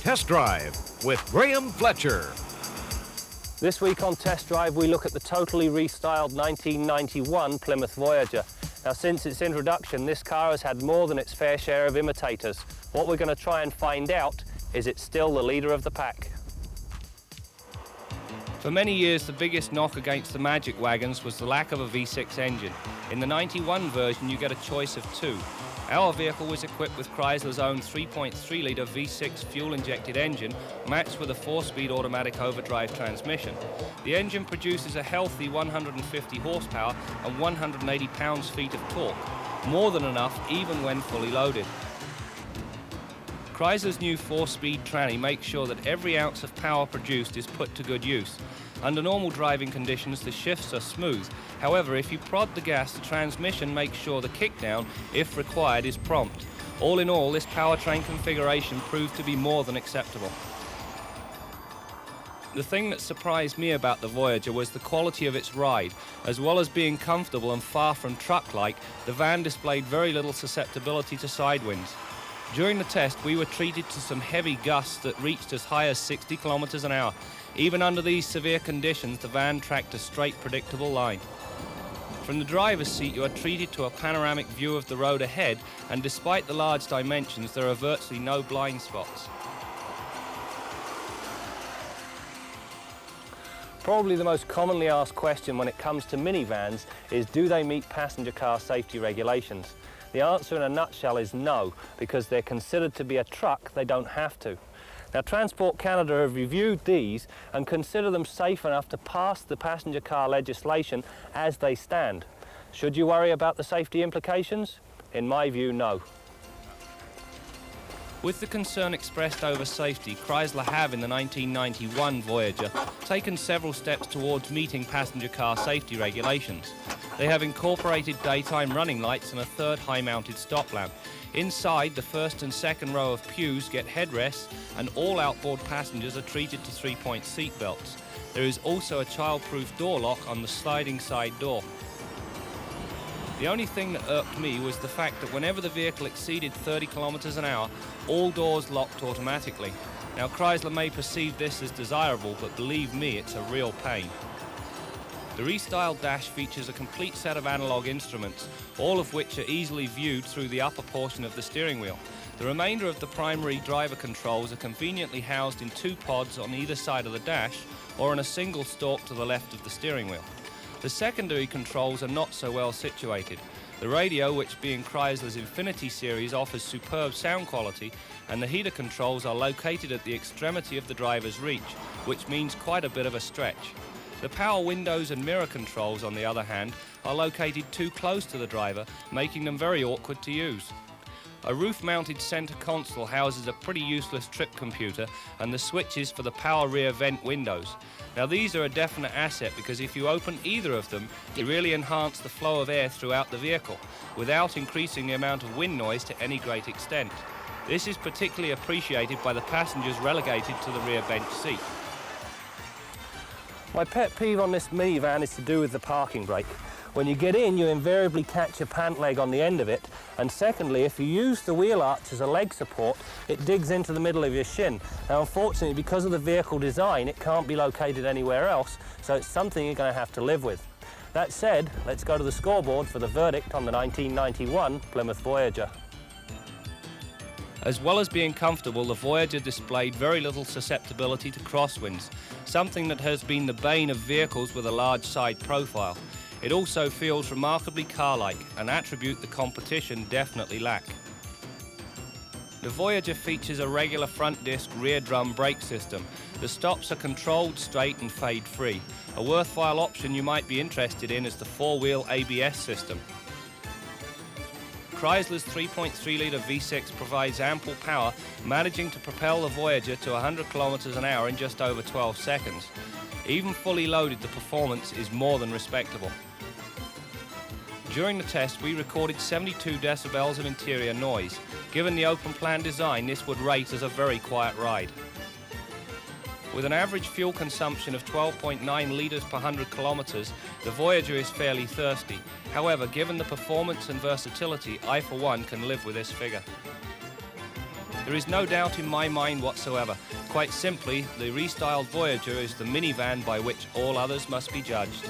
Test Drive with Graeme Fletcher. This week on Test Drive we look at the totally restyled 1991 Plymouth Voyager. Now since its introduction this car has had more than its fair share of imitators. What we're going to try and find out is it's still the leader of the pack. For many years, the biggest knock against the Magic wagons was the lack of a V6 engine. In the 91 version, you get a choice of two. Our vehicle was equipped with Chrysler's own 3.3-litre V6 fuel-injected engine, matched with a 4-speed automatic overdrive transmission. The engine produces a healthy 150 horsepower and 180 pounds-feet of torque, more than enough even when fully loaded. Chrysler's new 4-speed tranny makes sure that every ounce of power produced is put to good use. Under normal driving conditions, the shifts are smooth. However, if you prod the gas, the transmission makes sure the kickdown, if required, is prompt. All in all, this powertrain configuration proved to be more than acceptable. The thing that surprised me about the Voyager was the quality of its ride. As well as being comfortable and far from truck-like, the van displayed very little susceptibility to side winds. During the test, we were treated to some heavy gusts that reached as high as 60 kilometers an hour. Even under these severe conditions, the van tracked a straight, predictable line. From the driver's seat, you are treated to a panoramic view of the road ahead, and despite the large dimensions, there are virtually no blind spots. Probably the most commonly asked question when it comes to minivans is, do they meet passenger car safety regulations? The answer in a nutshell is no, because they're considered to be a truck, they don't have to. Now, Transport Canada have reviewed these and consider them safe enough to pass the passenger car legislation as they stand. Should you worry about the safety implications? In my view, no. With the concern expressed over safety, Chrysler have in the 1991 Voyager taken several steps towards meeting passenger car safety regulations. They have incorporated daytime running lights and a third high-mounted stop lamp. Inside, the first and second row of pews get headrests, and all outboard passengers are treated to 3-point seat belts. There is also a child-proof door lock on the sliding side door. The only thing that irked me was the fact that whenever the vehicle exceeded 30 kilometers an hour, all doors locked automatically. Now, Chrysler may perceive this as desirable, but believe me, it's a real pain. The restyled dash features a complete set of analog instruments, all of which are easily viewed through the upper portion of the steering wheel. The remainder of the primary driver controls are conveniently housed in two pods on either side of the dash, or on a single stalk to the left of the steering wheel. The secondary controls are not so well situated. The radio, which being Chrysler's Infinity series, offers superb sound quality, and the heater controls are located at the extremity of the driver's reach, which means quite a bit of a stretch. The power windows and mirror controls, on the other hand, are located too close to the driver, making them very awkward to use. A roof-mounted center console houses a pretty useless trip computer and the switches for the power rear vent windows. Now, these are a definite asset because if you open either of them, you really enhance the flow of air throughout the vehicle without increasing the amount of wind noise to any great extent. This is particularly appreciated by the passengers relegated to the rear bench seat. My pet peeve on this minivan is to do with the parking brake. When you get in, you invariably catch your pant leg on the end of it, and secondly, if you use the wheel arch as a leg support, it digs into the middle of your shin. Now, unfortunately, because of the vehicle design, it can't be located anywhere else, so it's something you're going to have to live with. That said, let's go to the scoreboard for the verdict on the 1991 Plymouth Voyager. As well as being comfortable, the Voyager displayed very little susceptibility to crosswinds, something that has been the bane of vehicles with a large side profile. It also feels remarkably car-like, an attribute the competition definitely lack. The Voyager features a regular front disc rear drum brake system. The stops are controlled, straight and fade-free. A worthwhile option you might be interested in is the four-wheel ABS system. Chrysler's 3.3-litre V6 provides ample power, managing to propel the Voyager to 100 kilometers an hour in just over 12 seconds. Even fully loaded, the performance is more than respectable. During the test, we recorded 72 decibels of interior noise. Given the open-plan design, this would rate as a very quiet ride. With an average fuel consumption of 12.9 litres per 100 kilometres, the Voyager is fairly thirsty. However, given the performance and versatility, I for one can live with this figure. There is no doubt in my mind whatsoever. Quite simply, the restyled Voyager is the minivan by which all others must be judged.